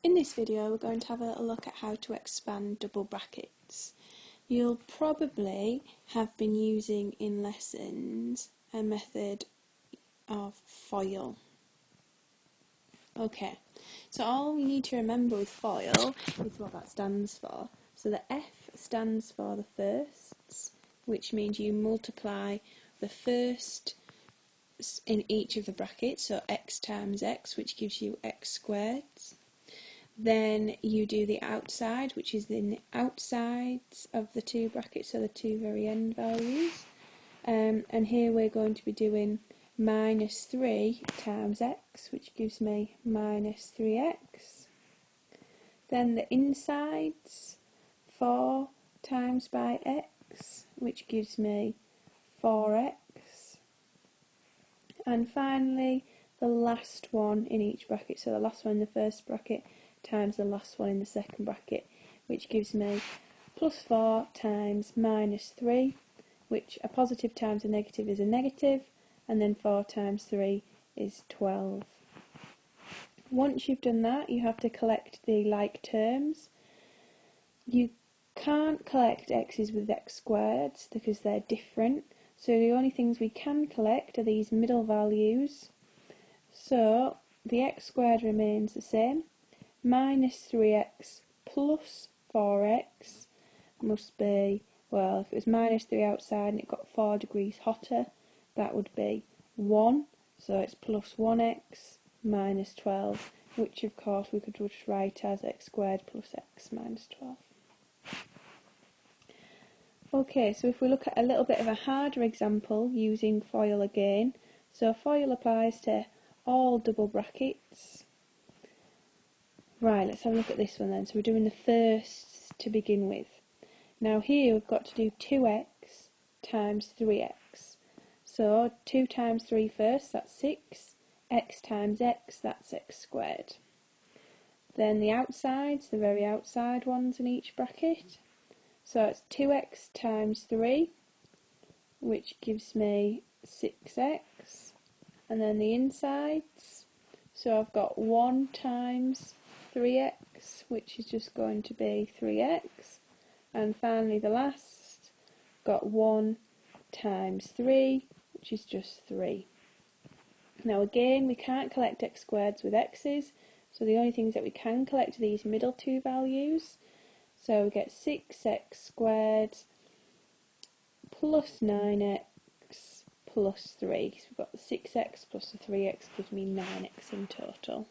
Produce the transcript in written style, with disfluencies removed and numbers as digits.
In this video we're going to have a little look at how to expand double brackets. You'll probably have been using in lessons a method of FOIL. Okay, so all we need to remember with FOIL is what that stands for. So the F stands for the firsts, which means you multiply the first in each of the brackets, so x times x, which gives you x squared. Then you do the outside, which is in the outsides of the two brackets, so the two very end values. And here we're going to be doing minus 3 times x, which gives me minus 3x. Then the insides, 4 times by x, which gives me 4x. And finally, the last one in each bracket, so the last one in the first bracket times the last one in the second bracket, which gives me plus 4 times minus 3, which a positive times a negative is a negative, and then 4 times 3 is 12. Once you've done that, you have to collect the like terms. You can't collect x's with x squareds because they're different, so the only things we can collect are these middle values. So the x squared remains the same. Minus 3x plus 4x must be, well, if it was minus 3 outside and it got 4 degrees hotter, that would be 1. So it's plus 1x minus 12, which of course we could just write as x squared plus x minus 12. Okay, so if we look at a little bit of a harder example using FOIL again, so FOIL applies to all double brackets. Right, let's have a look at this one then. So we're doing the firsts to begin with. Now here we've got to do 2x times 3x. So 2 times 3 first, that's 6. X times x, that's x squared. Then the outsides, the very outside ones in each bracket. So it's 2x times 3, which gives me 6x. And then the insides, so I've got 1 times 3x, which is just going to be 3x. And finally the last, got 1 times 3, which is just 3. Now again, we can't collect x squareds with x's, so the only things that we can collect are these middle two values. So we get 6x squared plus 9x plus 3. So we've got the 6x plus the 3x gives me 9x in total.